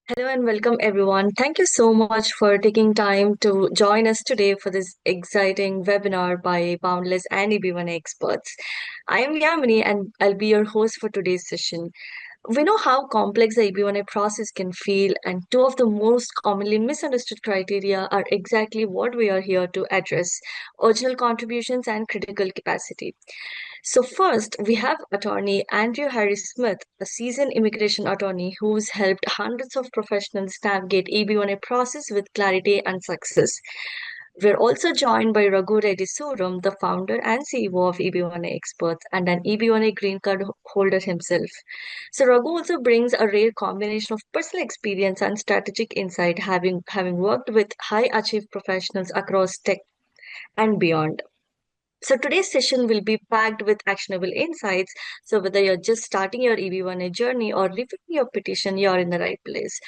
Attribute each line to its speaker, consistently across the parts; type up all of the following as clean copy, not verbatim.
Speaker 1: Hello and welcome everyone. Thank you so much for taking time to join us today for this exciting webinar by Boundless and EB1A Experts. I am Yamini and I'll be your host for today's session. We know how complex the EB1A process can feel, and two of the most commonly misunderstood criteria are exactly what we are here to address: original contributions and critical capacity. So, first, we have attorney Andrew Harris Smith, a seasoned immigration attorney who's helped hundreds of professionals navigate EB1A process with clarity and success. We're also joined by Raghu Reddy Suram, the founder and CEO of EB1A Experts and an EB1A green card holder himself. So Raghu also brings a rare combination of personal experience and strategic insight, having worked with high achieved professionals across tech and beyond. So today's session will be packed with actionable insights. So whether you're just starting your EB1A journey or reviewing your petition, you're in the right place.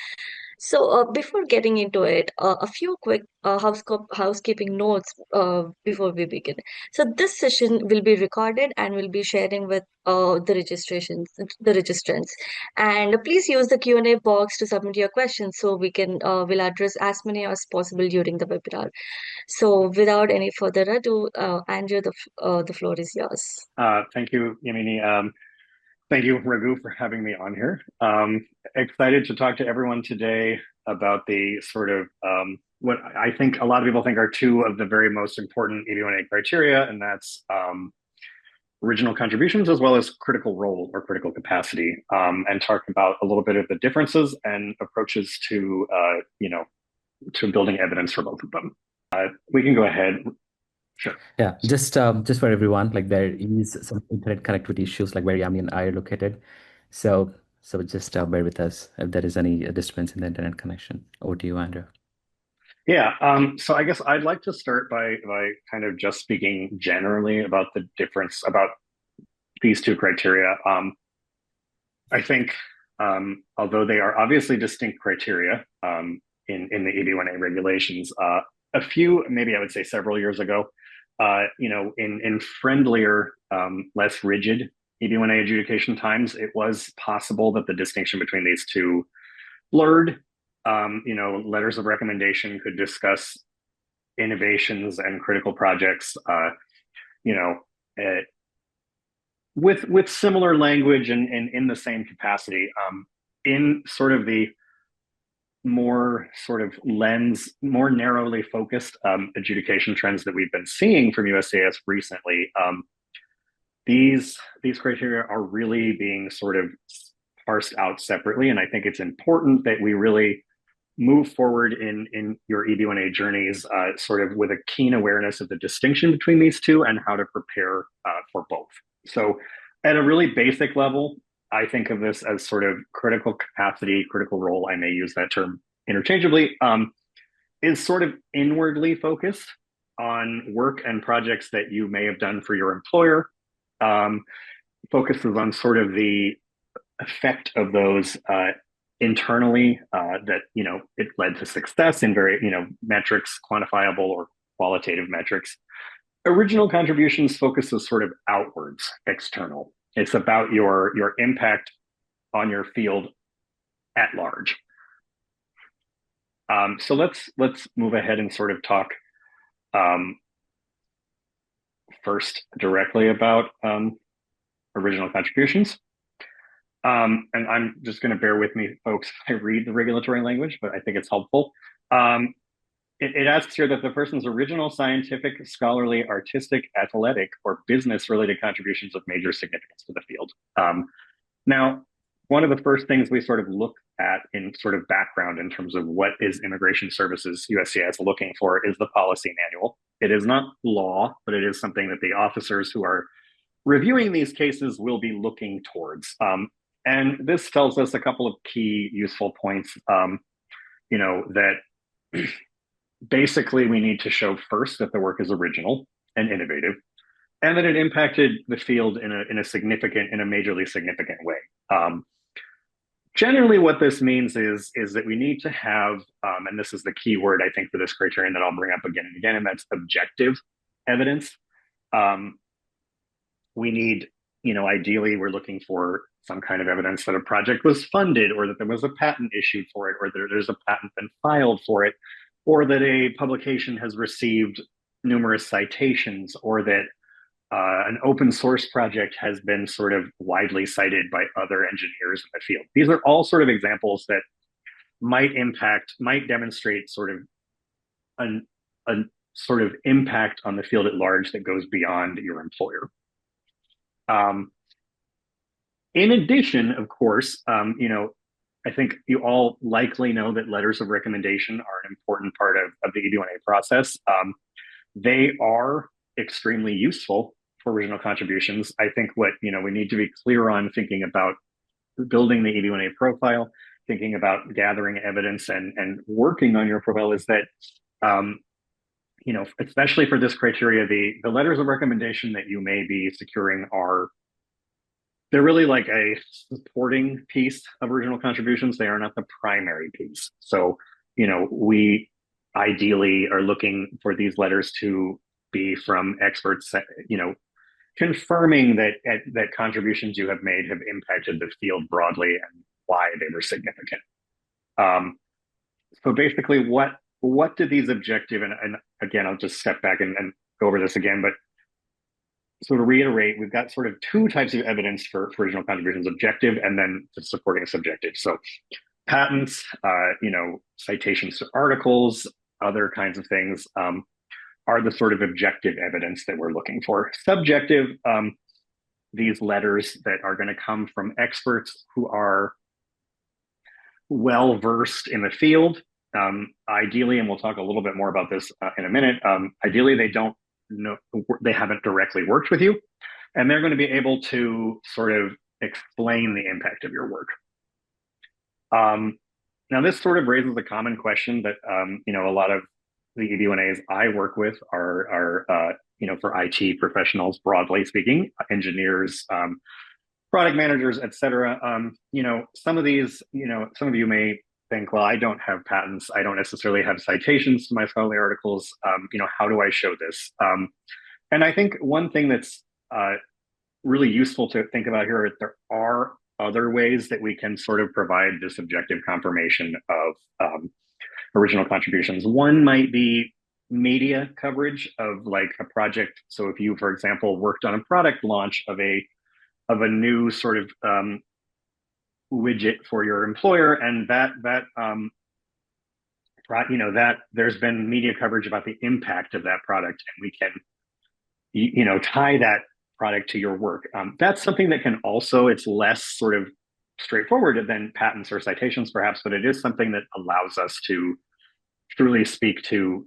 Speaker 1: So, before getting into it, a few quick housekeeping notes before we begin. So, this session will be recorded and will be sharing with the registrants. And please use the Q&A box to submit your questions so we'll address as many as possible during the webinar. So, without any further ado, Andrew, the floor is yours.
Speaker 2: Thank you, Yamini. Thank you, Raghu, for having me on here. Excited to talk to everyone today about the sort of what I think a lot of people think are two of the very most important EB1A criteria, and that's original contributions as well as critical role or critical capacity, and talk about a little bit of the differences and approaches to building evidence for both of them. We can go ahead. Sure.
Speaker 3: Yeah, just for everyone, like there is some internet connectivity issues, like where Yami and I are located. So just bear with us if there is any disturbance in the internet connection. Over to you, Andrew.
Speaker 2: Yeah, so I guess I'd like to start by kind of just speaking generally about the difference about these two criteria. I think although they are obviously distinct criteria in the EB1A regulations, a few, maybe I would say several years ago, in friendlier, less rigid EB1A adjudication times, it was possible that the distinction between these two blurred. Letters of recommendation could discuss innovations and critical projects, you know, uh, with similar language and in the same capacity. In sort of the more sort of more narrowly focused adjudication trends that we've been seeing from USCIS recently, these criteria are really being sort of parsed out separately, and I think it's important that we really move forward in your EB1A journeys sort of with a keen awareness of the distinction between these two and how to prepare for both. So at a really basic level, I think of this as sort of critical capacity, critical role, I may use that term interchangeably, is sort of inwardly focused on work and projects that you may have done for your employer, focuses on sort of the effect of those internally, that it led to success in very metrics, quantifiable or qualitative metrics. Original contributions focuses sort of outwards, external. It's about your impact on your field at large. So let's move ahead and sort of talk first directly about original contributions. And I'm just going to bear with me, folks, if I read the regulatory language, but I think it's helpful. It asks here that the person's original scientific, scholarly, artistic, athletic, or business-related contributions of major significance to the field. Now, one of the first things we sort of look at in sort of background in terms of what is Immigration Services USCIS looking for is the policy manual. It is not law, but it is something that the officers who are reviewing these cases will be looking towards. And this tells us a couple of key useful points, that basically we need to show first that the work is original and innovative, and that it impacted the field in a majorly significant way. Generally, what this means is that we need to have, and this is the key word I think for this criterion that I'll bring up again and again, and that's objective evidence. We need, ideally, we're looking for some kind of evidence that a project was funded, or that there was a patent issued for it, or that there's a patent been filed for it, or that a publication has received numerous citations, or that an open source project has been sort of widely cited by other engineers in the field. These are all sort of examples that might demonstrate sort of a sort of impact on the field at large that goes beyond your employer. In addition, of course, I think you all likely know that letters of recommendation are an important part of the EB1A process. They are extremely useful for original contributions. I think what we need to be clear on thinking about building the EB1A profile, thinking about gathering evidence and working on your profile is that, especially for this criteria, the letters of recommendation that you may be securing they're really like a supporting piece of original contributions. They are not the primary piece. So, we ideally are looking for these letters to be from experts, confirming that contributions you have made have impacted the field broadly and why they were significant. So basically, what do these objective, and again, I'll just step back and go over this again, but so to reiterate, we've got sort of two types of evidence for original contributions: objective and then supporting subjective. So patents, citations to articles, other kinds of things are the sort of objective evidence that we're looking for. Subjective, these letters that are going to come from experts who are well versed in the field. Ideally, and we'll talk a little bit more about this in a minute, ideally they haven't directly worked with you, and they're going to be able to sort of explain the impact of your work. Now, this sort of raises a common question that a lot of the EB1As I work with are for IT professionals, broadly speaking, engineers, product managers, et cetera. Some of you may think, well, I don't have patents. I don't necessarily have citations to my scholarly articles. How do I show this? And I think one thing that's really useful to think about here is there are other ways that we can sort of provide this objective confirmation of original contributions. One might be media coverage of like a project. So if you, for example, worked on a product launch of a new sort of widget for your employer, and that there's been media coverage about the impact of that product, and we can tie that product to your work. That's something that can also, it's less sort of straightforward than patents or citations perhaps, but it is something that allows us to truly speak to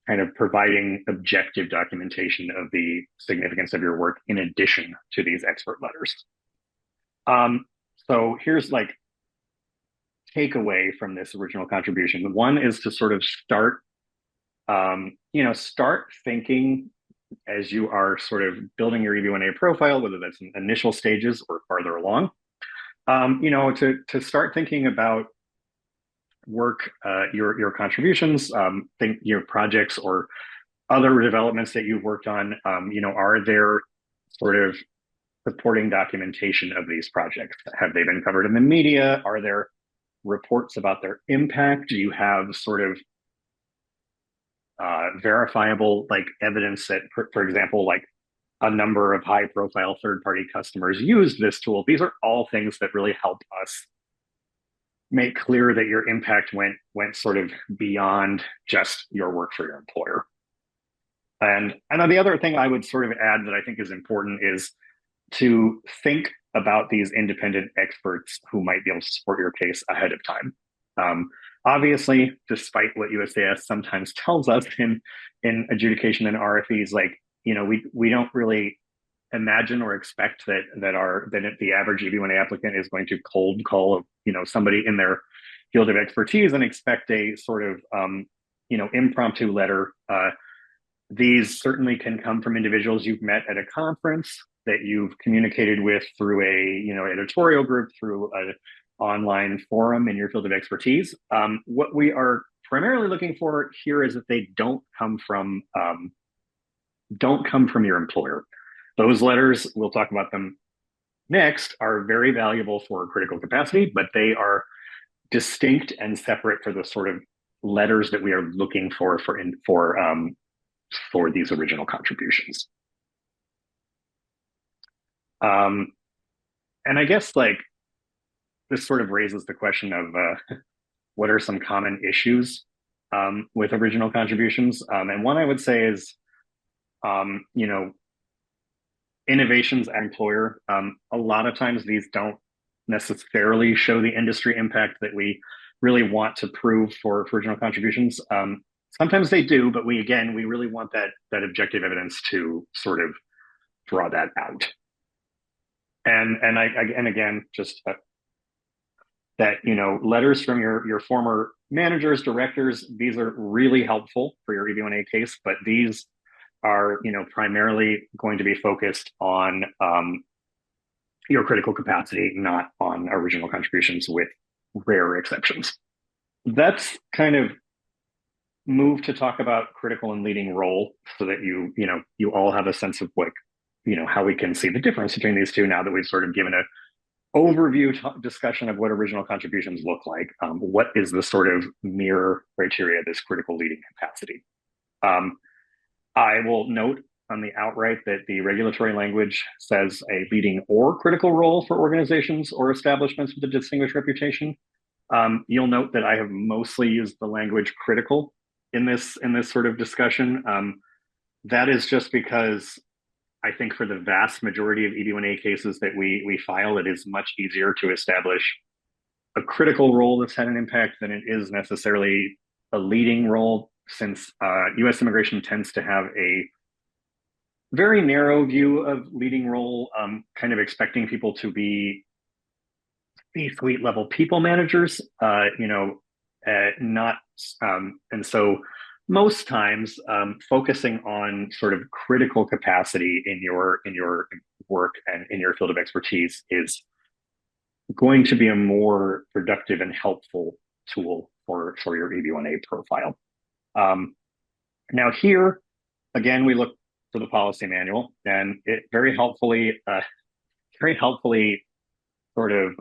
Speaker 2: kind of providing objective documentation of the significance of your work in addition to these expert letters. So here's like takeaway from this original contribution. One is to sort of start thinking as you are sort of building your EB1A profile, whether that's in initial stages or farther along, to start thinking about work, your contributions, think your projects or other developments that you've worked on. Are there sort of supporting documentation of these projects? Have they been covered in the media? Are there reports about their impact? Do you have sort of verifiable like evidence that, for example, like a number of high profile third-party customers used this tool? These are all things that really help us make clear that your impact went sort of beyond just your work for your employer. And then the other thing I would sort of add that I think is important is to think about these independent experts who might be able to support your case ahead of time. Obviously, despite what USAS sometimes tells us in adjudication and RFEs, like, we don't really imagine or expect that the average EB1A applicant is going to cold call somebody in their field of expertise and expect a sort of impromptu letter. These certainly can come from individuals you've met at a conference, that you've communicated with through a editorial group, through an online forum in your field of expertise. What we are primarily looking for here is that they don't come from your employer. Those letters, we'll talk about them next are very valuable for critical capacity, but they are distinct and separate for the sort of letters that we are looking for these original contributions. And I guess like this sort of raises the question of what are some common issues with original contributions? And one I would say is, you know, innovations at employer. A lot of times these don't necessarily show the industry impact that we really want to prove for original contributions. Sometimes they do, but we really want that objective evidence to sort of draw that out. And again, just that, you know, letters from your former managers, directors, these are really helpful for your EB1A case, but these are, you know, primarily going to be focused on your critical capacity, not on original contributions, with rare exceptions. That's kind of move to talk about critical and leading role, so that you all have a sense of like, you know, how we can see the difference between these two now that we've sort of given a overview discussion of what original contributions look like. What is the sort of mirror criteria, this critical leading capacity? I will note on the outright that the regulatory language says a leading or critical role for organizations or establishments with a distinguished reputation. You'll note that I have mostly used the language critical in this sort of discussion. That is just because I think for the vast majority of EB1A cases that we file, it is much easier to establish a critical role that's had an impact than it is necessarily a leading role, since U.S. immigration tends to have a very narrow view of leading role, kind of expecting people to be C-suite level people managers, not, and so most times focusing on sort of critical capacity in your work and in your field of expertise is going to be a more productive and helpful tool for your EB1A profile. Now here, again, we look for the policy manual, and it very helpfully sort of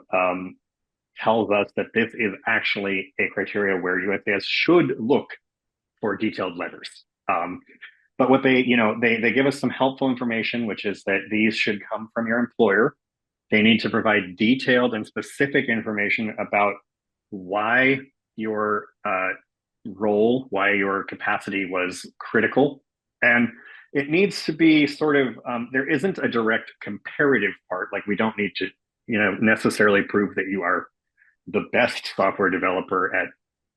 Speaker 2: tells us that this is actually a criteria where USAS should look for detailed letters. But what they give us some helpful information, which is that these should come from your employer. They need to provide detailed and specific information about why your role, why your capacity was critical. And it needs to be sort of, there isn't a direct comparative part. Like, we don't need to, necessarily prove that you are the best software developer at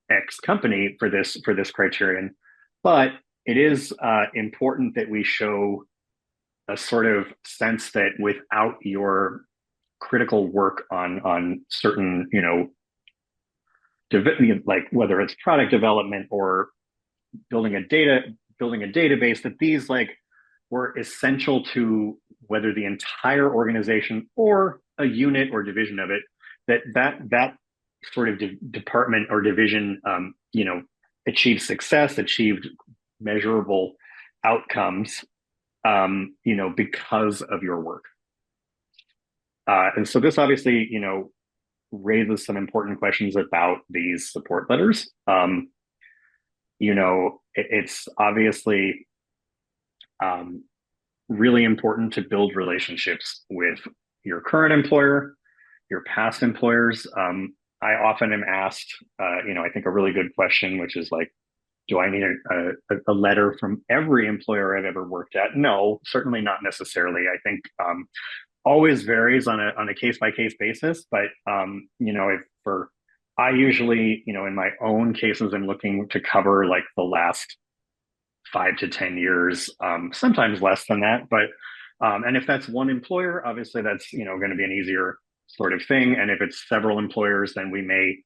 Speaker 2: X company for this criterion. But it is important that we show a sort of sense that without your critical work on certain, like whether it's product development or building a database, that these like were essential to whether the entire organization or a unit or division of it, that sort of department or division, achieved success, achieved measurable outcomes, because of your work. And so this obviously, raises some important questions about these support letters. It's obviously really important to build relationships with your current employer, your past employers. I often am asked, I think a really good question, which is like, do I need a letter from every employer I've ever worked at? No, certainly not necessarily. I think always varies on a case by case basis. But I usually, in my own cases, I'm looking to cover like the last 5 to 10 years, sometimes less than that. But and if that's one employer, obviously that's going to be an easier sort of thing. And if it's several employers, then we may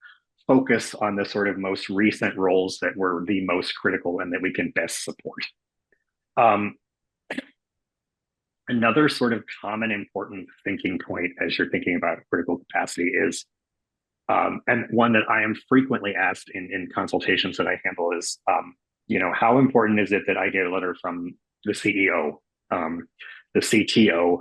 Speaker 2: focus on the sort of most recent roles that were the most critical and that we can best support. Another sort of common important thinking point as you're thinking about critical capacity is, and one that I am frequently asked in consultations that I handle is, how important is it that I get a letter from the CEO, the CTO,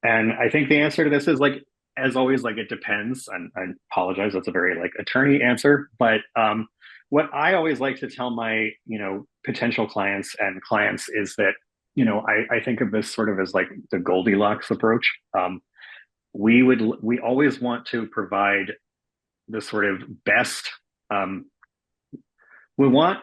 Speaker 2: And I think the answer to this is like, as always, like it depends. And I apologize, that's a very like attorney answer. But what I always like to tell my, potential clients and clients is that, I think of this sort of as like the Goldilocks approach. We always want to provide the sort of best, um, we want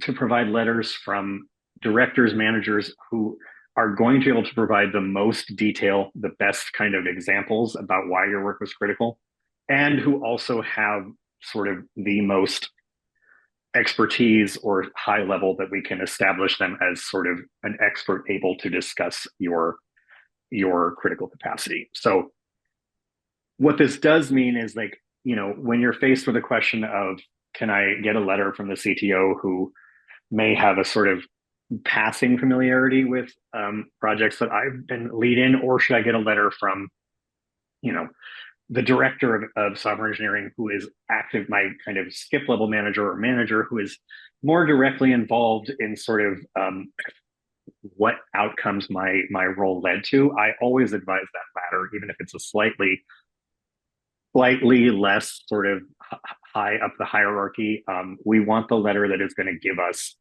Speaker 2: to provide letters from directors, managers who are going to be able to provide the most detail, the best kind of examples about why your work was critical, and who also have sort of the most expertise or high level that we can establish them as sort of an expert able to discuss your critical capacity. So what this does mean is like, when you're faced with a question of, can I get a letter from the CTO who may have a sort of passing familiarity with projects that I've been lead in, or should I get a letter from, you know, the director of software engineering who is active, my kind of skip level manager or manager who is more directly involved in sort of what outcomes my role led to. I always advise that latter, even if it's a slightly less sort of high up the hierarchy. We want the letter that is going to give us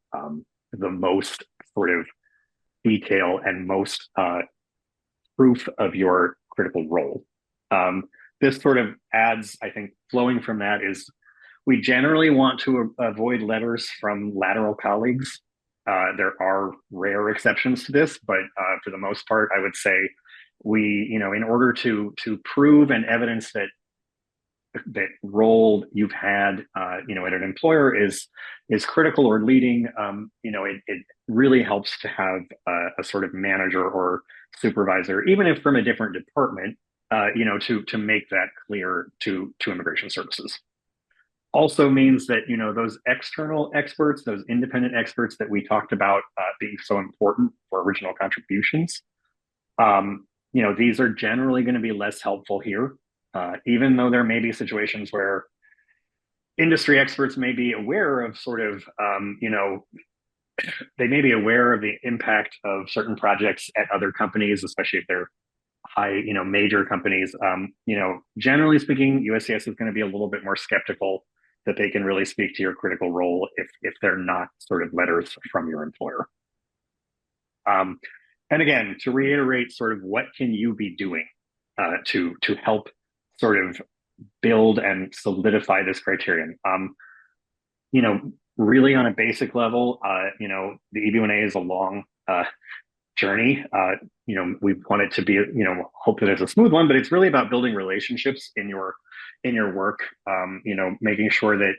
Speaker 2: the most sort of detail and most proof of your critical role. This sort of adds, I think, flowing from that is we generally want to avoid letters from lateral colleagues. There are rare exceptions to this, but for the most part, I would say in order to prove and evidence that role you've had, at an employer is critical or leading. It really helps to have a sort of manager or supervisor, even if from a different department, to make that clear to immigration services. Also means that those external experts, those independent experts that we talked about being so important for original contributions, these are generally going to be less helpful here. Even though there may be situations where industry experts may be aware of sort of, they may be aware of the impact of certain projects at other companies, especially if they're high, major companies. Generally speaking, USCIS is going to be a little bit more skeptical that they can really speak to your critical role if they're not sort of letters from your employer. And again, to reiterate, sort of what can you be doing to help sort of build and solidify this criterion? Really on a basic level, the EB1A is a long journey. We want it to be, hope that it's a smooth one, but it's really about building relationships in your work. Making sure that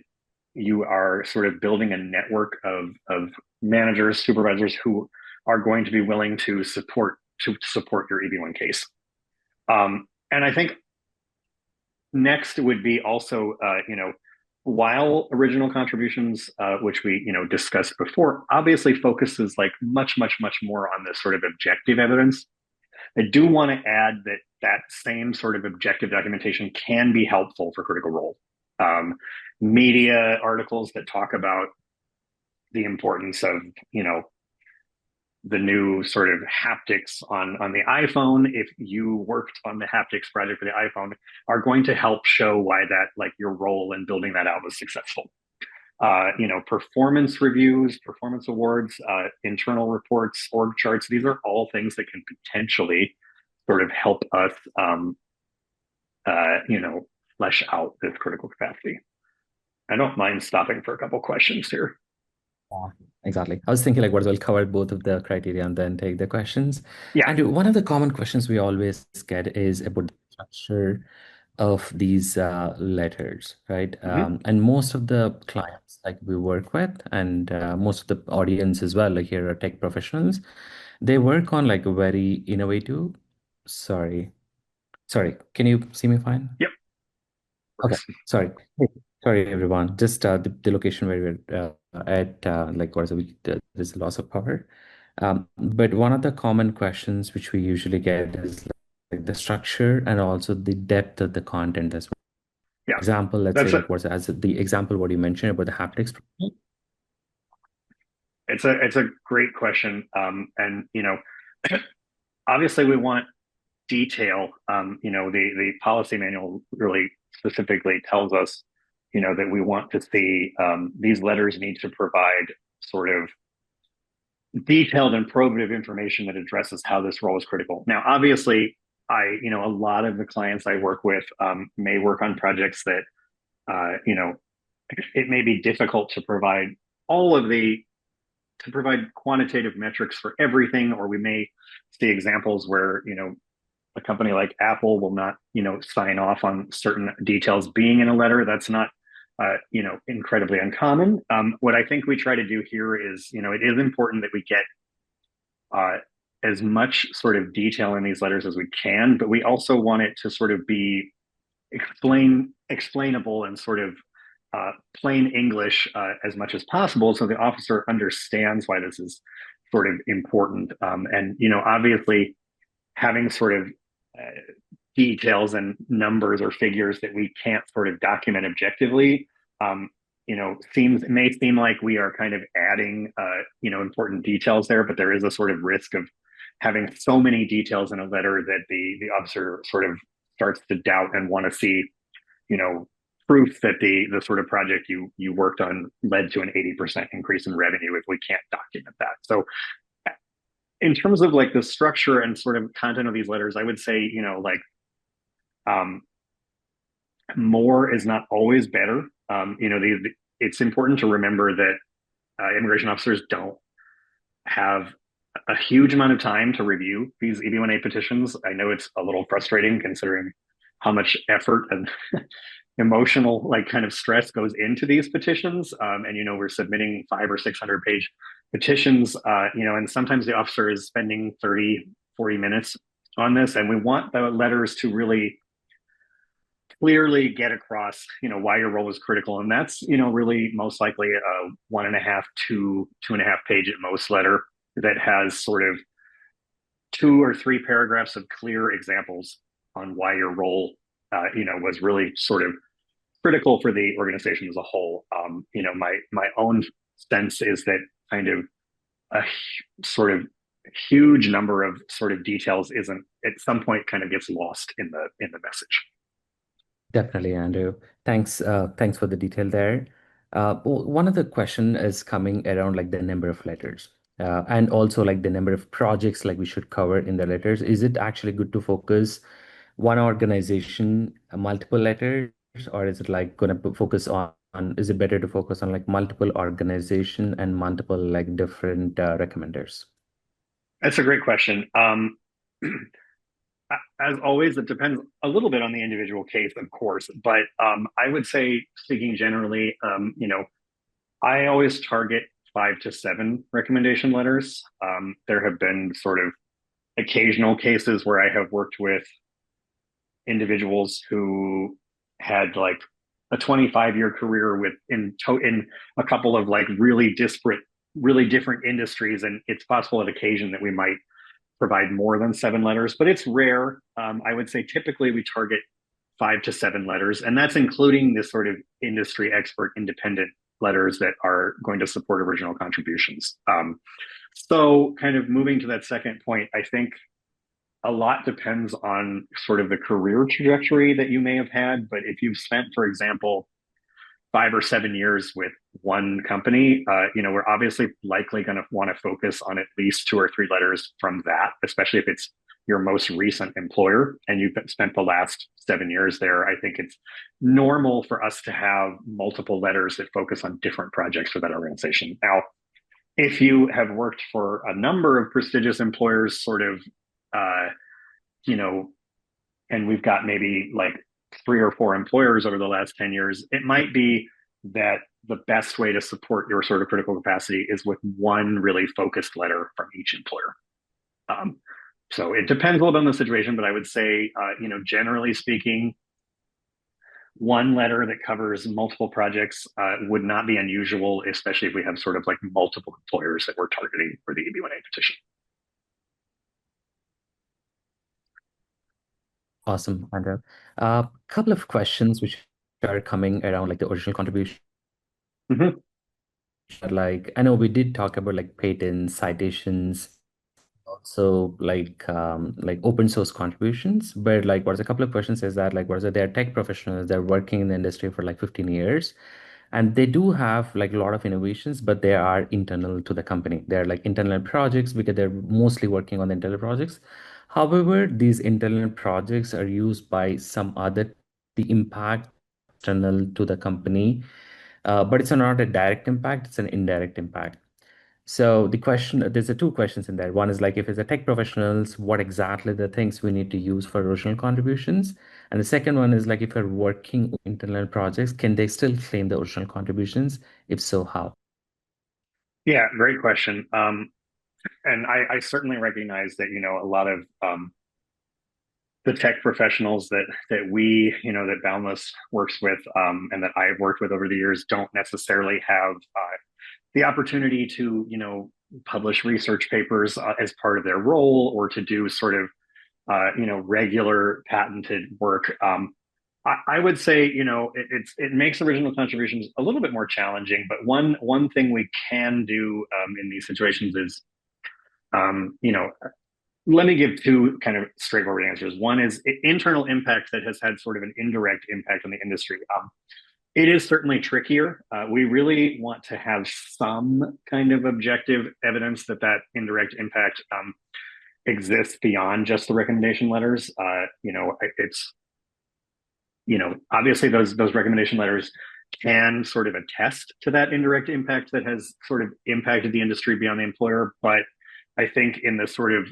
Speaker 2: you are sort of building a network of managers, supervisors who are going to be willing to support your EB1 case. And I think next would be also, while original contributions, which we discussed before, obviously focuses like much more on this sort of objective evidence. I do want to add that same sort of objective documentation can be helpful for critical role. Media articles that talk about the importance of the new sort of haptics on the iPhone, if you worked on the haptics project for the iPhone, are going to help show why that, like, your role in building that out was successful. Performance reviews, performance awards, internal reports, org charts, these are all things that can potentially sort of help us, flesh out this critical capacity. I don't mind stopping for a couple questions here.
Speaker 3: Exactly. I was thinking like what as well cover both of the criteria and then take the questions.
Speaker 2: Yeah.
Speaker 3: And one of the common questions we always get is about the structure of these letters, right? And most of the clients like we work with and most of the audience as well, like here are tech professionals, they work on like a very innovative, sorry, can you see me fine?
Speaker 2: Yep.
Speaker 3: Okay, sorry. Sorry, everyone. Just the location where we're at, like, what is it? There's a loss of power. But one of the common questions which we usually get is like the structure and also the depth of the content as well.
Speaker 2: Yeah.
Speaker 3: Example, let's say, like, what's as the example what you mentioned about the haptics.
Speaker 2: It's a great question, and obviously we want detail. The policy manual really specifically tells us, that we want to see these letters need to provide sort of detailed and probative information that addresses how this role is critical. Now, obviously, a lot of the clients I work with may work on projects that, it may be difficult to provide to provide quantitative metrics for everything, or we may see examples where, a company like Apple will not, sign off on certain details being in a letter. That's not, incredibly uncommon. What I think we try to do here is, it is important that we get uh, as much sort of detail in these letters as we can, but we also want it to sort of be explainable and sort of plain English as much as possible, so the officer understands why this is sort of important. And obviously, having sort of uh, details and numbers or figures that we can't sort of document objectively, it may seem like we are kind of adding, important details there, but there is a sort of risk of having so many details in a letter that the officer sort of starts to doubt and want to see, you know, proof that the sort of project you worked on led to an 80% increase in revenue if we can't document that. So in terms of like the structure and sort of content of these letters, I would say, um, more is not always better. It's important to remember that immigration officers don't have a huge amount of time to review these EB1A petitions. I know it's a little frustrating considering how much effort and emotional like kind of stress goes into these petitions. And we're submitting 500 or 600 page petitions, and sometimes the officer is spending 30, 40 minutes on this. And we want the letters to really clearly get across, why your role is critical. And that's, really most likely a 1.5 to 2.5 page at most letter that has sort of 2 or 3 paragraphs of clear examples on why your role, was really sort of critical for the organization as a whole. My own sense is that kind of a sort of huge number of sort of details isn't at some point kind of gets lost in the message.
Speaker 3: Definitely, Andrew. Thanks for the detail there. One of the question is coming around like the number of letters, and also like the number of projects like we should cover in the letters. Is it actually good to focus one organization, multiple letters, or is it like gonna focus is it better to focus on like multiple organization and multiple like different recommenders?
Speaker 2: That's a great question. As always, it depends a little bit on the individual case, of course, but I would say, speaking generally, I always target 5 to 7 recommendation letters. There have been sort of occasional cases where I have worked with individuals who had like a 25-year career in a couple of like really disparate, really different industries, and it's possible at occasion that we might provide more than 7 letters, but it's rare. I would say typically we target 5 to 7 letters, and that's including this sort of industry expert independent letters that are going to support original contributions. So kind of moving to that second point, I think a lot depends on sort of the career trajectory that you may have had. But if you've spent, for example, 5 or 7 years with one company, we're obviously likely going to want to focus on at least 2 or 3 letters from that, especially if it's your most recent employer and you've spent the last 7 years there. I think it's normal for us to have multiple letters that focus on different projects for that organization. Now, if you have worked for a number of prestigious employers, sort of, uh, you know, and we've got maybe like 3 or 4 employers over the last 10 years, it might be that the best way to support your sort of critical capacity is with one really focused letter from each employer. So it depends a little bit on the situation, but I would say, generally speaking, one letter that covers multiple projects would not be unusual, especially if we have sort of like multiple employers that we're targeting for the EB1A petition.
Speaker 3: Awesome, Andrew. A couple of questions which are coming around like the original contribution.
Speaker 2: Mm-hmm.
Speaker 3: Like I know we did talk about like patents, citations, also like open source contributions. But like what's a couple of questions is that like what is it? They're tech professionals, they're working in the industry for like 15 years. And they do have like a lot of innovations, but they are internal to the company. They're like internal projects because they're mostly working on the internal projects. However, these internal projects are used by some other, the impact external to the company, but it's not a direct impact, it's an indirect impact. So the question, there's a two questions in there. One is like, if it's a tech professionals, what exactly the things we need to use for original contributions? And the second one is like, if you're working on internal projects, can they still claim the original contributions? If so, how?
Speaker 2: Yeah, great question. And I certainly recognize that, a lot of the tech professionals that we, that Boundless works with, and that I've worked with over the years don't necessarily have the opportunity to, publish research papers as part of their role or to do sort of, regular patented work. I would say, it makes original contributions a little bit more challenging. But one thing we can do in these situations is, let me give two kind of straightforward answers. One is internal impact that has had sort of an indirect impact on the industry. It is certainly trickier. We really want to have some kind of objective evidence that indirect impact exists beyond just the recommendation letters. It's obviously those recommendation letters can sort of attest to that indirect impact that has sort of impacted the industry beyond the employer. But I think in the sort of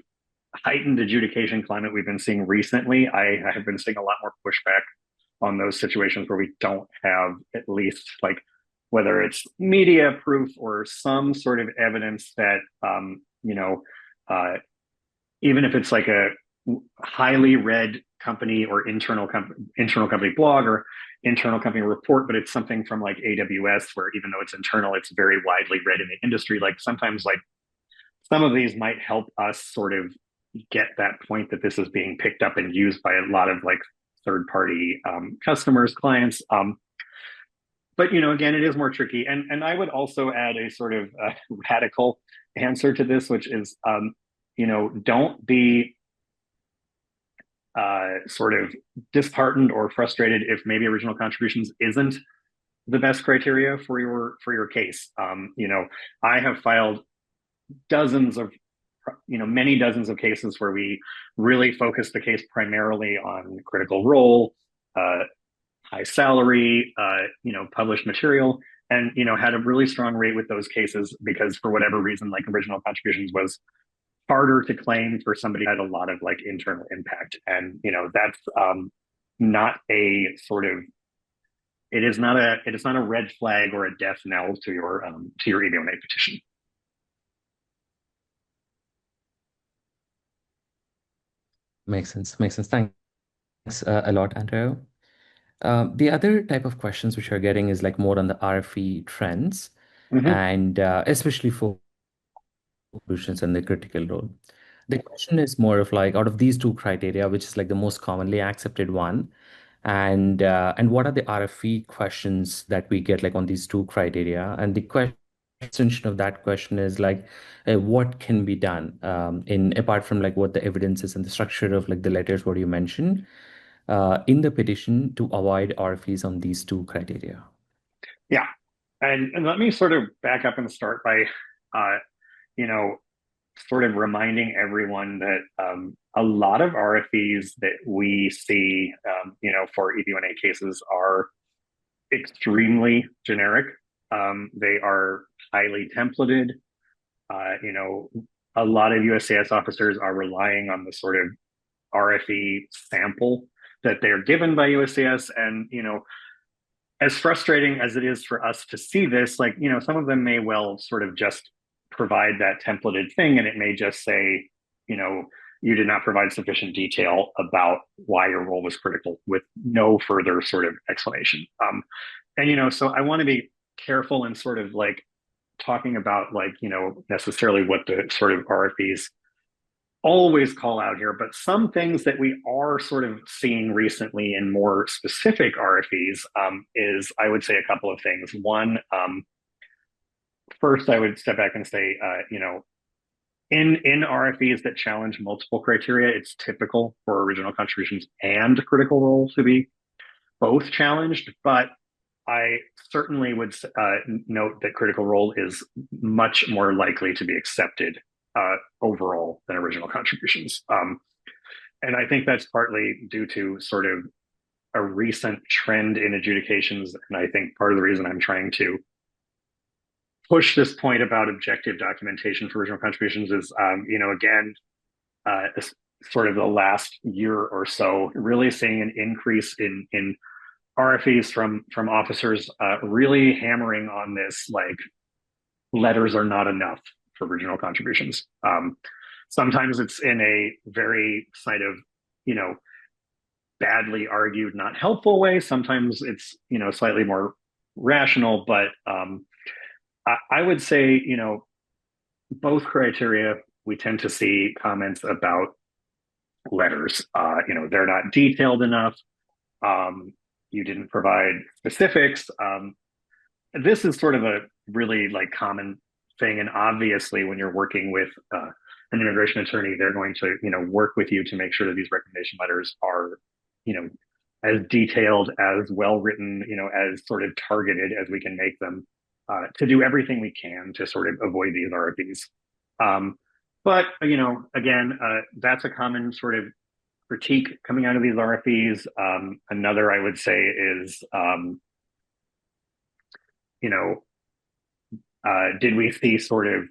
Speaker 2: heightened adjudication climate we've been seeing recently, I have been seeing a lot more pushback on those situations where we don't have at least like whether it's media proof or some sort of evidence that even if it's like a highly read company or internal company blog or internal company report, but it's something from like AWS where even though it's internal, it's very widely read in the industry. Like sometimes like some of these might help us sort of get that point that this is being picked up and used by a lot of like third party customers, clients. But again, it is more tricky. And I would also add a sort of radical answer to this, which is, don't be sort of disheartened or frustrated if maybe original contributions isn't the best criteria for your case. I have filed dozens of many dozens of cases where we really focused the case primarily on critical role, high salary, published material, and had a really strong rate with those cases because for whatever reason, like original contributions was harder to claim for somebody who had a lot of like internal impact, and that's not a sort of it is not a red flag or a death knell to your EB1A petition.
Speaker 3: Makes sense. Makes sense. Thanks a lot, Andrew. The other type of questions which we're getting is like more on the RFE trends,
Speaker 2: Mm-hmm.
Speaker 3: and especially for solutions and the critical role. The question is more of like out of these two criteria, which is like the most commonly accepted one, and what are the RFE questions that we get like on these two criteria? And the question extension of that question is like, what can be done in apart from like what the evidence is and the structure of like the letters, what you mentioned in the petition to avoid RFEs on these two criteria?
Speaker 2: Yeah, and let me sort of back up and start by, uh, you know, sort of reminding everyone that a lot of RFEs that we see, for EB1A cases are extremely generic. They are highly templated. A lot of USCIS officers are relying on the sort of RFE sample that they're given by USCIS, and as frustrating as it is for us to see this, like, some of them may well sort of just provide that templated thing and it may just say, you did not provide sufficient detail about why your role was critical with no further sort of explanation. So I want to be careful and sort of like talking about like, necessarily what the sort of RFPs always call out here, but some things that we are sort of seeing recently in more specific RFEs is, I would say, a couple of things. One, first, I would step back and say, in RFEs that challenge multiple criteria, it's typical for original contributions and critical role to be both challenged, but I certainly would note that critical role is much more likely to be accepted overall than original contributions. And I think that's partly due to sort of a recent trend in adjudications. And I think part of the reason I'm trying to push this point about objective documentation for original contributions is, again, sort of the last year or so, really seeing an increase in RFEs from officers really hammering on this, like, letters are not enough for original contributions. Sometimes it's in a very kind of, badly argued, not helpful way. Sometimes it's, slightly more rational, but I would say, both criteria, we tend to see comments about letters. They're not detailed enough. You didn't provide specifics. This is sort of a really like common thing. And obviously when you're working with an immigration attorney, they're going to, work with you to make sure that these recommendation letters are, as detailed, as well written, as sort of targeted as we can make them, to do everything we can to sort of avoid these RFPs. But, again, that's a common sort of critique coming out of these RFPs. Another I would say is, did we see sort of,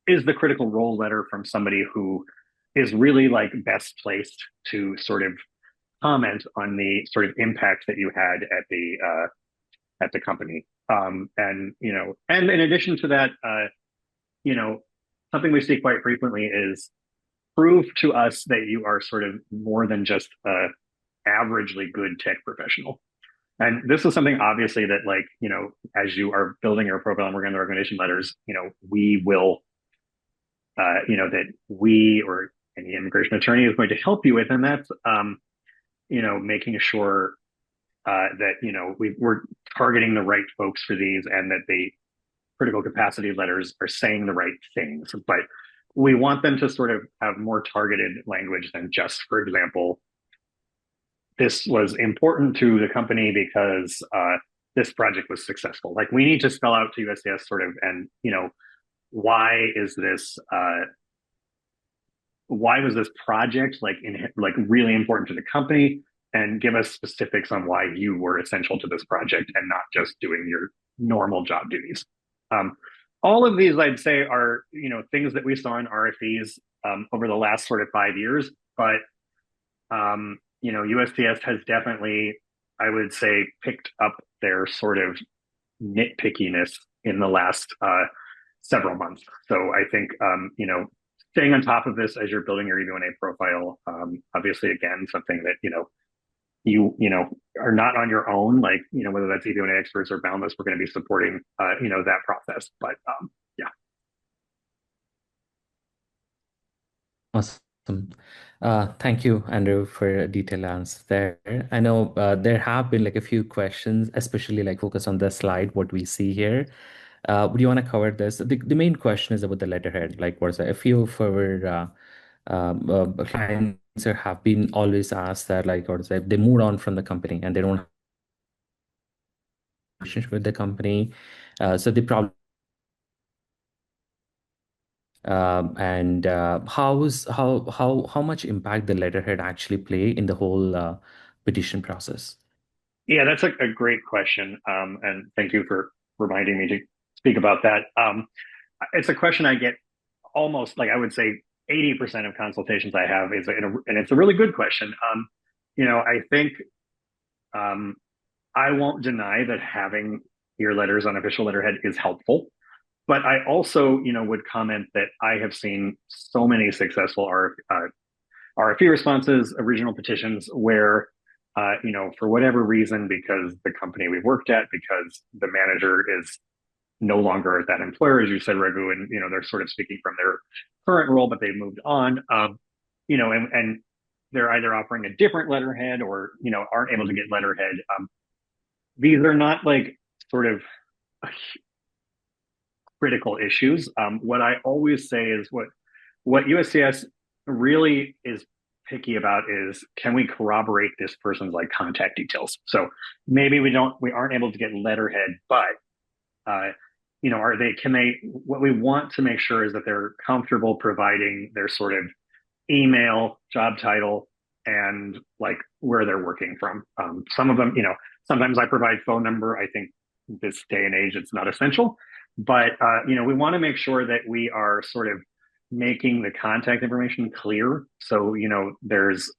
Speaker 2: is the critical role letter from somebody who is really like best placed to sort of comment on the sort of impact that you had at the company. And in addition to that, something we see quite frequently is prove to us that you are sort of more than just a averagely good tech professional. And this is something obviously that, like, as you are building your profile and working on the recommendation letters, we will, that we or any immigration attorney is going to help you with. And that's, making sure that, we're targeting the right folks for these and that the critical capacity letters are saying the right things. But we want them to sort of have more targeted language than just, for example, this was important to the company because this project was successful. Like, we need to spell out to USCIS sort of, and, why is this, why was this project like really important to the company, and give us specifics on why you were essential to this project and not just doing your normal job duties. All of these, I'd say, are, things that we saw in RFEs over the last sort of 5 years, but USCIS has definitely, I would say, picked up their sort of nitpickiness in the last several months. So I think, staying on top of this as you're building your EB1A profile, obviously, again, something that, you are not on your own, like, whether that's EB1A Experts or Boundless, we're going to be supporting, that process. But yeah.
Speaker 3: Awesome. Thank you, Andrew, for a detailed answer there. I know there have been like a few questions, especially like focus on the slide, what we see here. Would you want to cover this? The main question is about the letterhead. Like, what's a few of our clients have been always asked that, like, or say they moved on from the company and they don't have a relationship with the company, so they probably and how much impact the letterhead actually play in the whole petition process?
Speaker 2: Yeah, that's a great question. And thank you for reminding me to speak about that. It's a question I get almost, like, I would say 80% of consultations I have is, and it's a really good question. I think I won't deny that having your letters on official letterhead is helpful. But I also, would comment that I have seen so many successful RFP responses, original petitions, where, for whatever reason, because the company we've worked at, because the manager is no longer at that employer, as you said, Raghu, and, they're sort of speaking from their current role, but they've moved on, and they're either offering a different letterhead or, aren't able to get letterhead. These are not like sort of critical issues. What I always say is what USCIS really is picky about is, can we corroborate this person's like contact details? So maybe we aren't able to get letterhead, but what we want to make sure is that they're comfortable providing their sort of email, job title, and like where they're working from. Some of them, sometimes I provide phone number. I think this day and age, it's not essential, but we want to make sure that we are sort of making the contact information clear. So, there's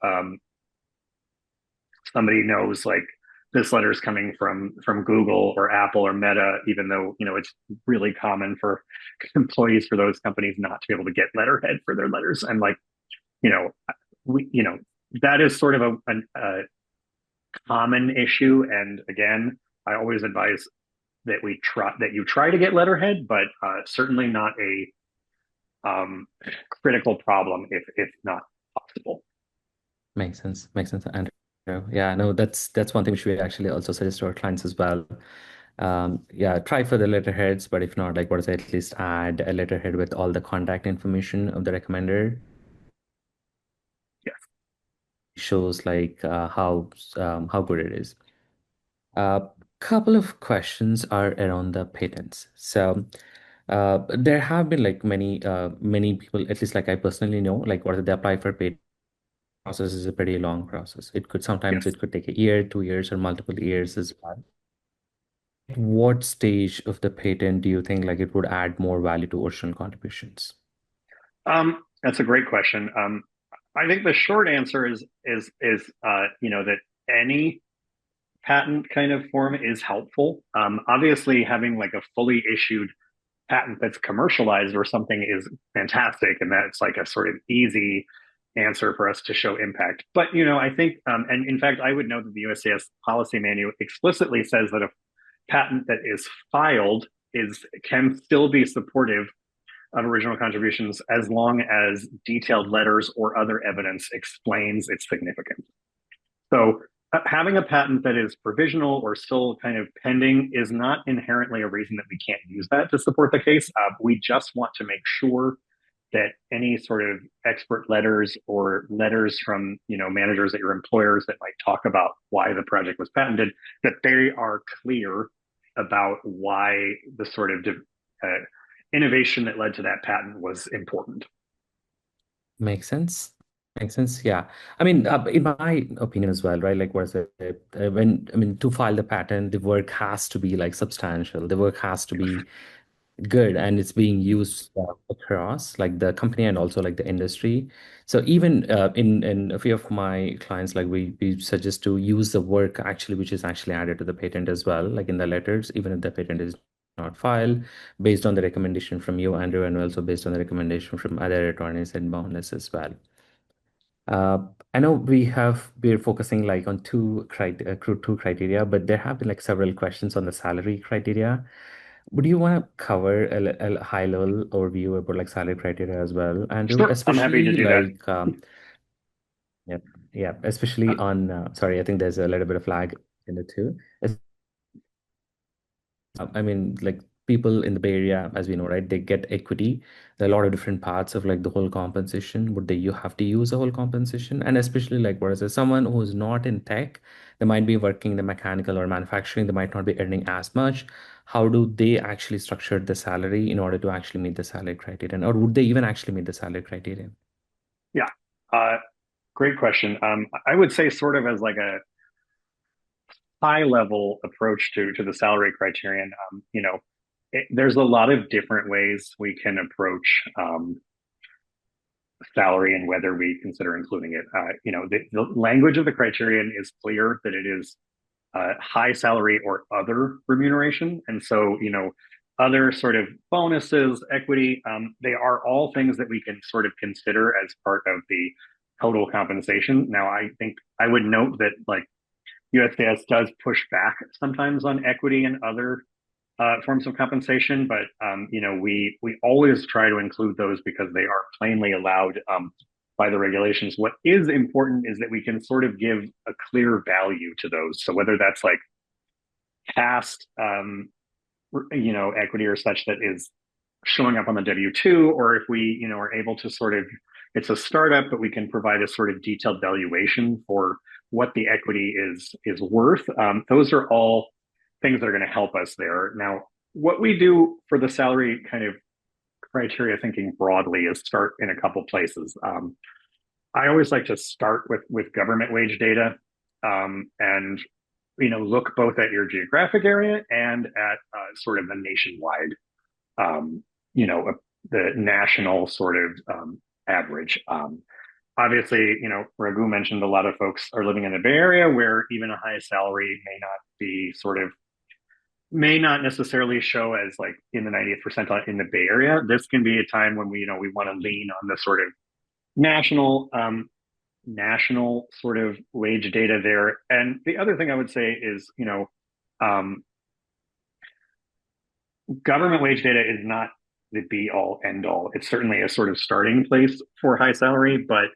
Speaker 2: somebody knows like this letter is coming from Google or Apple or Meta, even though it's really common for employees for those companies not to be able to get letterhead for their letters. And like, you know, that is sort of a common issue. And again, I always advise that you try to get letterhead, but certainly not a critical problem if not possible.
Speaker 3: Makes sense. Makes sense, Andrew. Yeah, no, that's one thing which we actually also suggest to our clients as well. Yeah, try for the letterheads, but if not, like what is it, at least add a letterhead with all the contact information of the recommender.
Speaker 2: Yes.
Speaker 3: Shows like how good it is. A couple of questions are around the patents. So there have been like many people, at least like I personally know, like what they apply for patent process is a pretty long process. Sometimes
Speaker 2: Yes.
Speaker 3: it could take a year, 2 years, or multiple years as well. What stage of the patent do you think like it would add more value to original contributions?
Speaker 2: That's a great question. I think the short answer is that any patent kind of form is helpful. Obviously, having like a fully issued patent that's commercialized or something is fantastic, and that's like a sort of easy answer for us to show impact. But I think, and in fact, I would note that the USCIS policy manual explicitly says that a patent that is filed can still be supportive of original contributions as long as detailed letters or other evidence explains its significance. So having a patent that is provisional or still kind of pending is not inherently a reason that we can't use that to support the case. We just want to make sure that any sort of expert letters or letters from managers at your employers that might talk about why the project was patented, that they are clear about why the sort of innovation that led to that patent was important.
Speaker 3: Makes sense. Makes sense. Yeah. I mean, in my opinion as well, right? Like, what is it? To file the patent, the work has to be like substantial. The work has to be good, and it's being used across like the company and also like the industry. So even in a few of my clients, like we suggest to use the work actually, which is actually added to the patent as well, like in the letters, even if the patent is not filed, based on the recommendation from you, Andrew, and also based on the recommendation from other attorneys and Boundless as well. Uh, I know we're focusing like on two criteria, but there have been like several questions on the salary criteria. Would you want to cover a high level overview about like salary criteria as well, Andrew?
Speaker 2: Sure, I'm happy to
Speaker 3: Especially
Speaker 2: do that.
Speaker 3: like yeah, yeah, especially on sorry, I think there's a little bit of lag in the two. I mean, like people in the Bay Area, as we know, right? They get equity. There are a lot of different parts of like the whole compensation. You have to use the whole compensation? And especially like what is it? Someone who's not in tech, they might be working in the mechanical or manufacturing, they might not be earning as much. How do they actually structure the salary in order to actually meet the salary criterion? Or would they even actually meet the salary criterion?
Speaker 2: Yeah, great question. I would say sort of as like a high level approach to the salary criterion. There's a lot of different ways we can approach salary and whether we consider including it. The language of the criterion is clear that it is high salary or other remuneration, and so other sort of bonuses, equity, they are all things that we can sort of consider as part of the total compensation. Now, I think I would note that like USCIS does push back sometimes on equity and other forms of compensation, but we always try to include those because they are plainly allowed by the regulations. What is important is that we can sort of give a clear value to those. So whether that's like past equity or such that is showing up on the W-2, or if we, are able to sort of, it's a startup, but we can provide a sort of detailed valuation for what the equity is worth. Those are all things that are going to help us there. Now, what we do for the salary kind of criteria, thinking broadly, is start in a couple places. I always like to start with government wage data, and look both at your geographic area and at sort of the nationwide, the national sort of average. Obviously, Raghu mentioned a lot of folks are living in the Bay Area, where even a high salary may not necessarily show as like in the 90th percentile in the Bay Area. This can be a time when we want to lean on the sort of national sort of wage data there. And the other thing I would say is, government wage data is not the be all end all. It's certainly a sort of starting place for high salary, but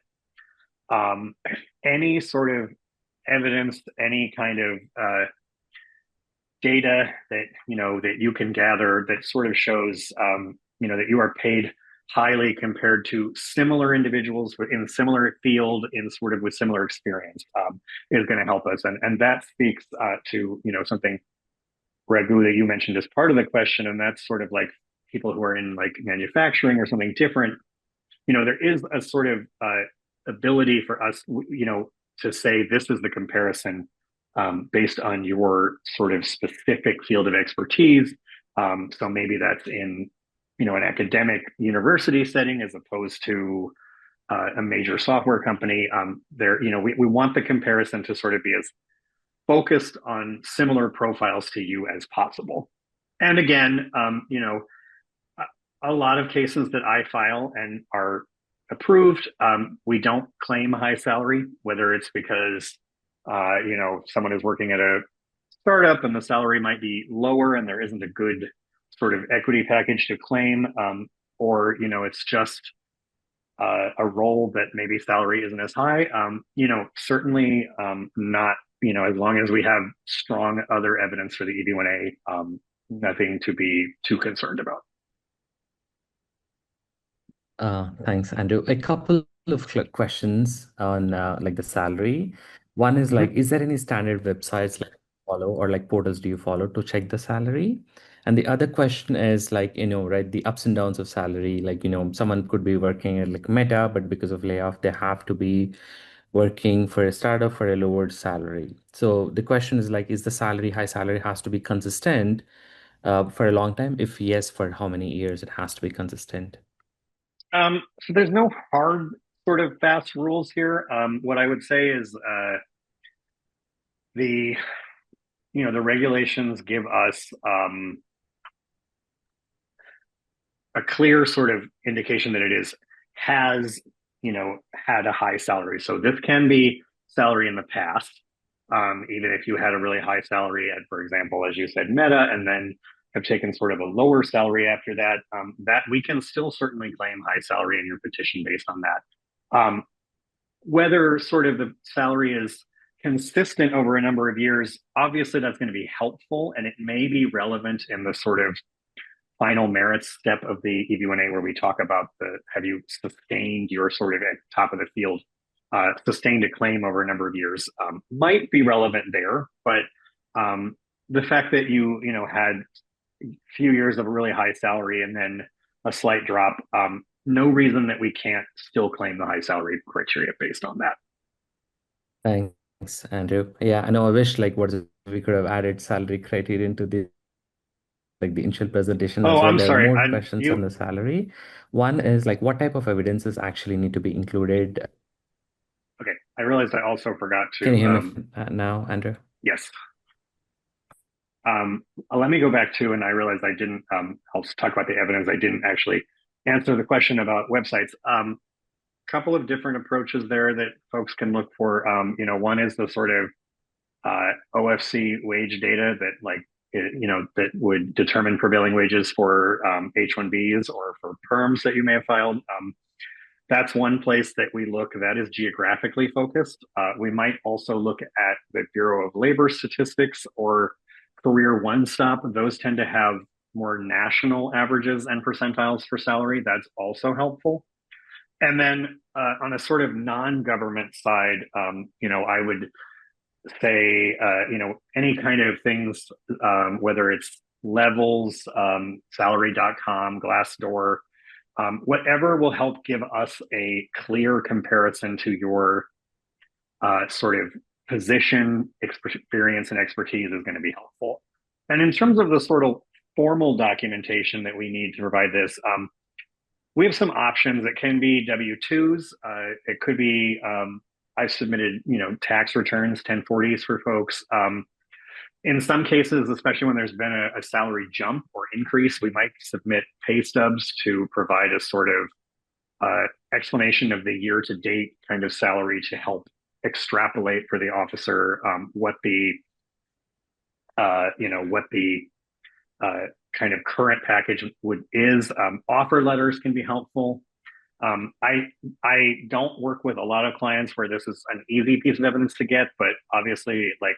Speaker 2: any sort of evidence, any kind of data that that you can gather that sort of shows that you are paid highly compared to similar individuals in a similar field in sort of with similar experience is going to help us, and that speaks to something, Raghu, that you mentioned as part of the question, and that's sort of like people who are in like manufacturing or something different. There is a sort of ability for us, to say this is the comparison based on your sort of specific field of expertise. So maybe that's in an academic university setting as opposed to a major software company. We want the comparison to sort of be as focused on similar profiles to you as possible. And again, a lot of cases that I file and are approved, we don't claim high salary, whether it's because someone is working at a startup and the salary might be lower and there isn't a good sort of equity package to claim, or it's just a role that maybe salary isn't as high. Certainly not. As long as we have strong other evidence for the EB-1A, nothing to be too concerned about.
Speaker 3: Thanks, Andrew. A couple of questions on like the salary. One is like, is there any standard websites like follow or like portals do you follow to check the salary? And the other question is like, right, the ups and downs of salary. Like, someone could be working at like Meta, but because of layoff, they have to be working for a startup for a lowered salary. So the question is like, is the high salary has to be consistent for a long time? If yes, for how many years it has to be consistent?
Speaker 2: So there's no hard sort of fast rules here. What I would say is the regulations give us a clear sort of indication that it has had a high salary. So this can be salary in the past, even if you had a really high salary at, for example, as you said, Meta, and then have taken sort of a lower salary after that, that we can still certainly claim high salary in your petition based on that. Whether sort of the salary is consistent over a number of years, obviously that's going to be helpful, and it may be relevant in the sort of final merits step of the EB1A, where we talk about have you sustained your sort of at top of the field, sustained a claim over a number of years, might be relevant there. But the fact that you had a few years of a really high salary and then a slight drop, no reason that we can't still claim the high salary criteria based on that.
Speaker 3: Thanks, Andrew. Yeah, I know. I wish like we could have added salary criteria into the initial presentation as
Speaker 2: Oh,
Speaker 3: well.
Speaker 2: I'm
Speaker 3: There are
Speaker 2: sorry.
Speaker 3: more questions on the salary. One is like, what type of evidences actually need to be included?
Speaker 2: Okay, I realized I also forgot to.
Speaker 3: Can you hear me now, Andrew?
Speaker 2: Yes. Let me go back to, and I realized I didn't. I'll talk about the evidence. I didn't actually answer the question about websites. Couple of different approaches there that folks can look for. One is the sort of OFC wage data that that would determine prevailing wages for H-1Bs or for perms that you may have filed. That's one place that we look. That is geographically focused. We might also look at the Bureau of Labor Statistics or Career One Stop. Those tend to have more national averages and percentiles for salary, that's also helpful. And then on a sort of non-government side, I would say, any kind of things, whether it's levels, salary.com, Glassdoor, whatever will help give us a clear comparison to your sort of position, experience, and expertise is going to be helpful. And in terms of the sort of formal documentation that we need to provide this, we have some options. It can be W-2s. It could be, I've submitted, tax returns, 1040s for folks. In some cases, especially when there's been a salary jump or increase, we might submit pay stubs to provide a sort of explanation of the year-to-date kind of salary to help extrapolate for the officer what the kind of current package is. Offer letters can be helpful. I don't work with a lot of clients where this is an easy piece of evidence to get, but obviously, like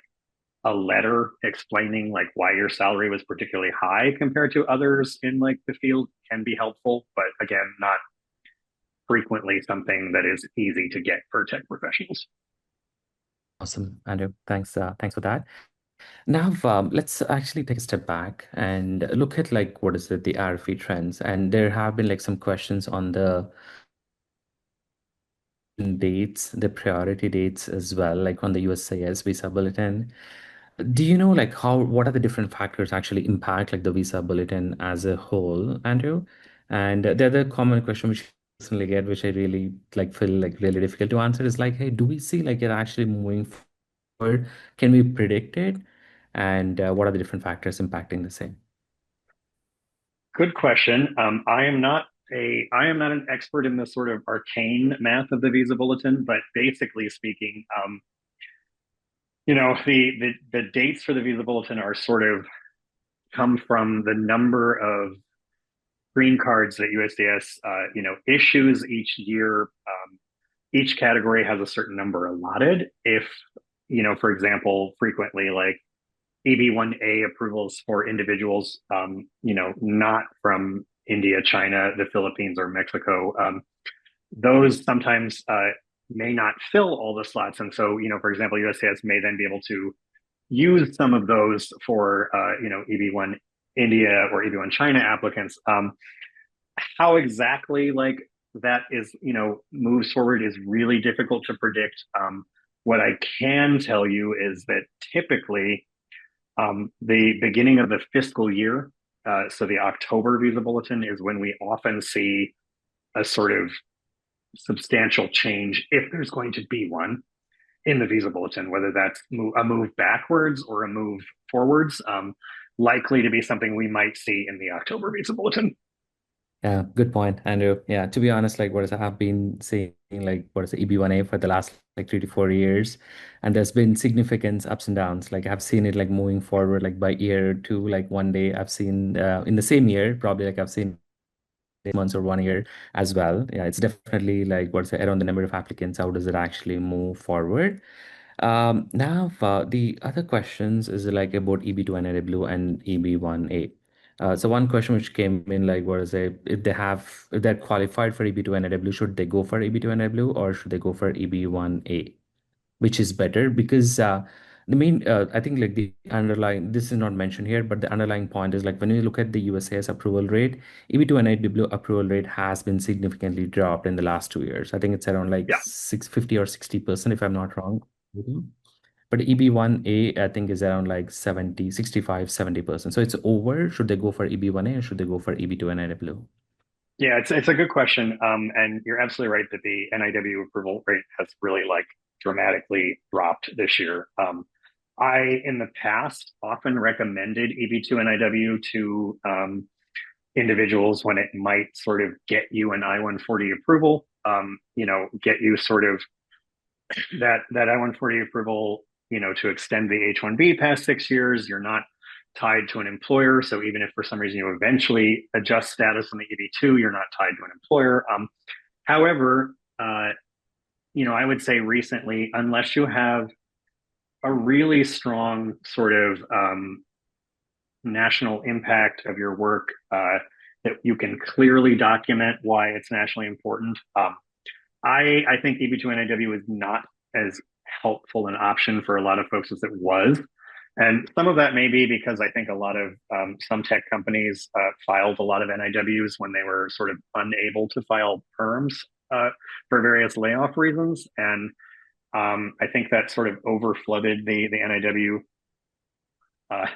Speaker 2: a letter explaining like why your salary was particularly high compared to others in like the field can be helpful, but again, not frequently something that is easy to get for tech professionals.
Speaker 3: Awesome, Andrew. Thanks for that. Now, let's actually take a step back and look at like what is it, the RFE trends, and there have been like some questions on the dates, the priority dates as well, like on the USCIS visa bulletin. Do you know like what are the different factors actually impact like the visa bulletin as a whole, Andrew? And the other common question which I personally get, which I really like feel like really difficult to answer, is like, hey, do we see like it actually moving forward? Can we predict it? And what are the different factors impacting the same?
Speaker 2: Good question. I am not an expert in the sort of arcane math of the visa bulletin, but basically speaking, the dates for the visa bulletin are sort of come from the number of green cards that USDS issues each year. Each category has a certain number allotted. If for example, frequently like EB-1A approvals for individuals, not from India, China, the Philippines, or Mexico, those sometimes may not fill all the slots. And so, for example, USCIS may then be able to use some of those for, EB1 India or EB1 China applicants. How exactly like that is, moves forward is really difficult to predict. What I can tell you is that typically the beginning of the fiscal year, so the October visa bulletin, is when we often see a sort of substantial change, if there's going to be one, in the visa bulletin, whether that's a move backwards or a move forwards, likely to be something we might see in the October visa bulletin.
Speaker 3: Yeah, good point, Andrew. Yeah, to be honest, like I've been seeing like what is the EB1A for the last like 3 to 4 years, and there's been significant ups and downs. Like I've seen it like moving forward like by year two, like one day I've seen in the same year, probably like I've seen 6 months or 1 year as well. Yeah, it's definitely like what's around the number of applicants, how does it actually move forward? Now, the other questions is like about EB2NAW and EB1A. So one question which came in like was if they're qualified for EB2NAW, should they go for EB2NAW or should they go for EB1A? Which is better? Because the main I think like the underlying, this is not mentioned here, but the underlying point is like when you look at the USAS approval rate, EB2NAW approval rate has been significantly dropped in the last 2 years. I think it's around like
Speaker 2: Yeah.
Speaker 3: 650 or 60%, if I'm not wrong. Mhm. But EB1A, I think, is around like 70, 65, 70%. So it's over. Should they go for EB1A or should they go for EB2NAW?
Speaker 2: Yeah, it's a good question. And you're absolutely right that the NIW approval rate has really like dramatically dropped this year. I, in the past, often recommended EB2 NIW to individuals when it might sort of get you an I-140 approval, get you sort of that I-140 approval, to extend the H-1B past 6 years. You're not tied to an employer. So even if for some reason you eventually adjust status on the EB2, you're not tied to an employer. However, I would say recently, unless you have a really strong sort of national impact of your work, that you can clearly document why it's nationally important. I think EB2NIW is not as helpful an option for a lot of folks as it was. And some of that may be because I think a lot of some tech companies filed a lot of NIWs when they were sort of unable to file perms for various layoff reasons. And I think that sort of over flooded the NIW uh,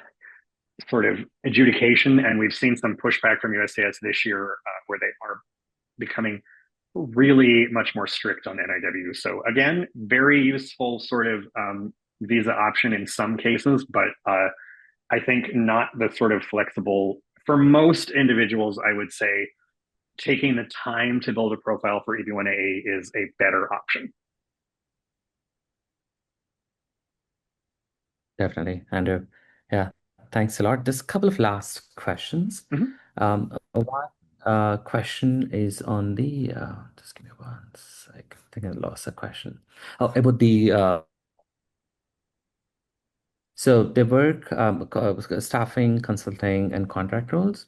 Speaker 2: sort of adjudication. And we've seen some pushback from USCIS this year where they are becoming really much more strict on NIW. So again, very useful sort of visa option in some cases, but I think not the sort of flexible for most individuals. I would say taking the time to build a profile for EB1A is a better option.
Speaker 3: Definitely, Andrew. Yeah, thanks a lot. Just a couple of last questions.
Speaker 2: Mm-hmm.
Speaker 3: One question is on the, just give me one sec. I think I lost a question. Oh, about the, so they work staffing, consulting, and contract roles.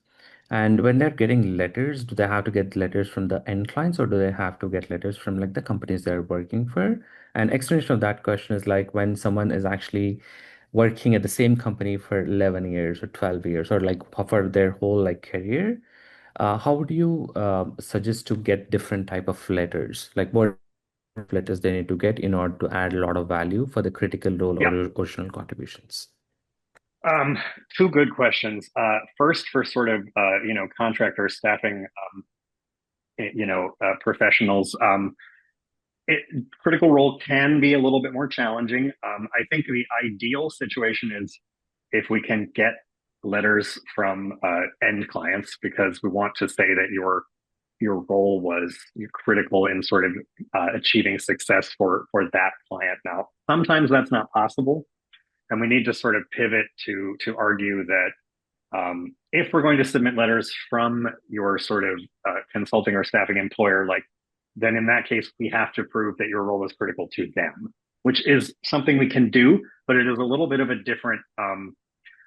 Speaker 3: And when they're getting letters, do they have to get letters from the end clients or do they have to get letters from like the companies they're working for? And explanation of that question is like when someone is actually working at the same company for 11 years or 12 years or like for their whole like career, how would you suggest to get different type of letters? Like what letters they need to get in order to add a lot of value for the critical role or
Speaker 2: Yeah.
Speaker 3: original contributions?
Speaker 2: Two good questions. First, for sort of contractor staffing, professionals. Critical role can be a little bit more challenging. I think the ideal situation is if we can get letters from end clients because we want to say that your role was critical in sort of achieving success for that client. Now, sometimes that's not possible, and we need to sort of pivot to argue that if we're going to submit letters from your sort of consulting or staffing employer, like then in that case we have to prove that your role was critical to them, which is something we can do, but it is a little bit of a different.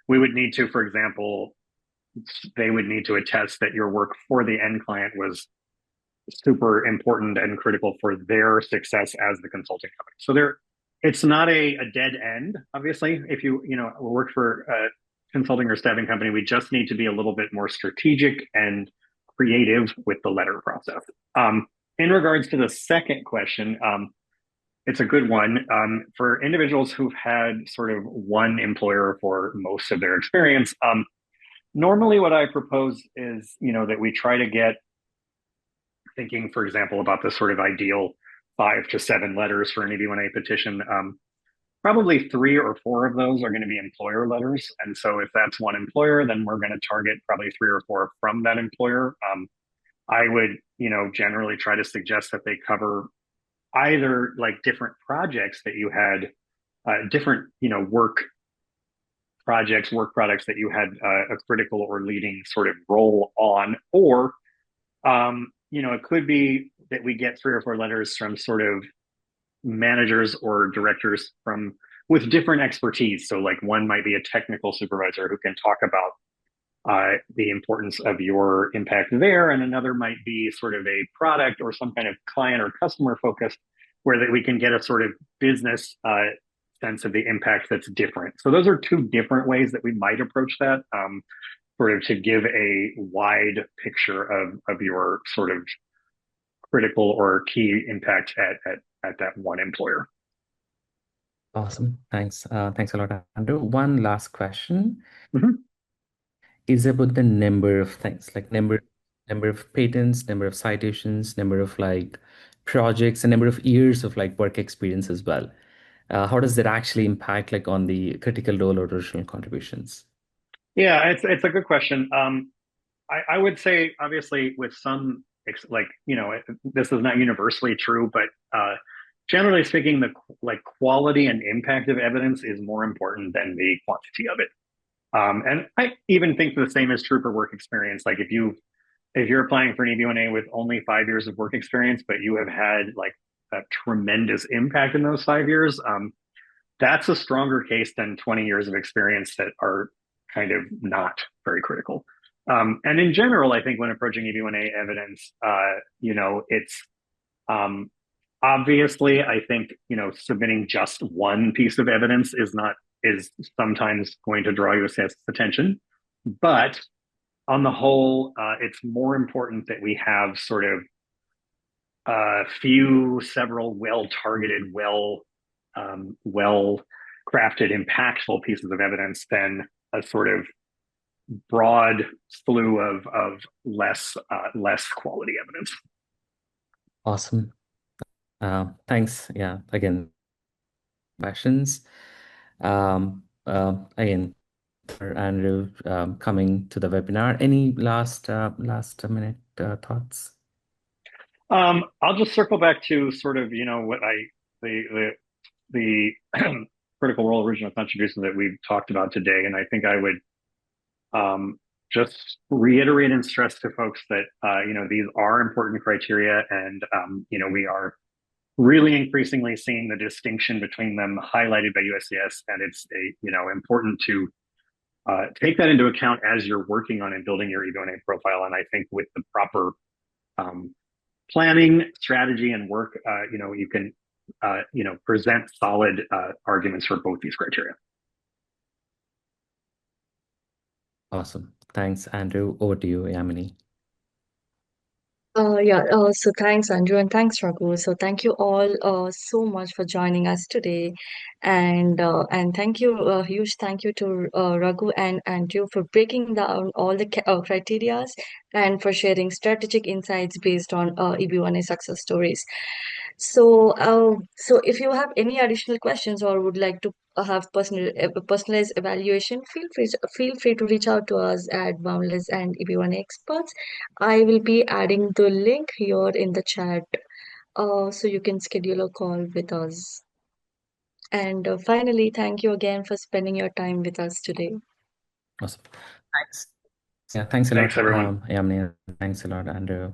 Speaker 2: We would need to, for example, they would need to attest that your work for the end client was super important and critical for their success as the consulting company. So it's not a dead end. Obviously, if you work for a consulting or staffing company, we just need to be a little bit more strategic and creative with the letter process. In regards to the second question, it's a good one. For individuals who've had sort of one employer for most of their experience, normally what I propose is, that we try to get, thinking, for example, about the sort of ideal 5 to 7 letters for an EB1A petition. Probably 3 or 4 of those are going to be employer letters. And so if that's one employer, then we're going to target probably 3 or 4 from that employer. I would, generally try to suggest that they cover either like different projects that you had, different, work projects, work products that you had a critical or leading sort of role on, or it could be that we get 3 or 4 letters from sort of managers or directors with different expertise. So like one might be a technical supervisor who can talk about the importance of your impact there, and another might be sort of a product or some kind of client or customer focus where that we can get a sort of business sense of the impact that's different. So those are 2 different ways that we might approach that, sort of to give a wide picture of your sort of critical or key impact at that one employer.
Speaker 3: Awesome. Thanks. Thanks a lot, Andrew. One last question
Speaker 2: Mm-hmm.
Speaker 3: is about the number of things, like number of patents, number of citations, number of like projects, and number of years of like work experience as well. How does that actually impact like on the critical role or original contributions?
Speaker 2: Yeah, it's a good question. I would say obviously with some this is not universally true, but generally speaking, the like quality and impact of evidence is more important than the quantity of it. And I even think the same is true for work experience. Like if you're applying for an EB1A with only 5 years of work experience, but you have had like a tremendous impact in those 5 years, that's a stronger case than 20 years of experience that are kind of not very critical. And in general, I think when approaching EB1A evidence, it's obviously, I think, submitting just one piece of evidence is sometimes going to draw USCIS's attention. But on the whole, it's more important that we have sort of several well-targeted, well-crafted, impactful pieces of evidence than a sort of broad slew of less quality evidence.
Speaker 3: Awesome. Thanks. Yeah. Again, questions. Again, for Andrew coming to the webinar. Any last minute thoughts?
Speaker 2: I'll just circle back to sort of what the critical role original contribution that we've talked about today, and I think I would just reiterate and stress to folks that these are important criteria, and we are really increasingly seeing the distinction between them highlighted by USCIS, and it's important to take that into account as you're working on and building your EB1A profile. And I think with the proper planning, strategy, and work, you can present solid arguments for both these criteria.
Speaker 3: Awesome. Thanks, Andrew. Over to you, Yamini.
Speaker 1: So thanks, Andrew, and thanks, Raghu. So thank you all so much for joining us today, and thank you, huge thank you to Raghu and Andrew for breaking down all the criterias and for sharing strategic insights based on EB1A success stories. So if you have any additional questions or would like to have personalized evaluation, feel free to reach out to us at Boundless and EB1A Experts. I will be adding the link here in the chat, so you can schedule a call with us. And finally, thank you again for spending your time with us today.
Speaker 3: Awesome. Thanks. Yeah, thanks a lot,
Speaker 2: Thanks, everyone.
Speaker 3: Yamini. Thanks a lot, Andrew.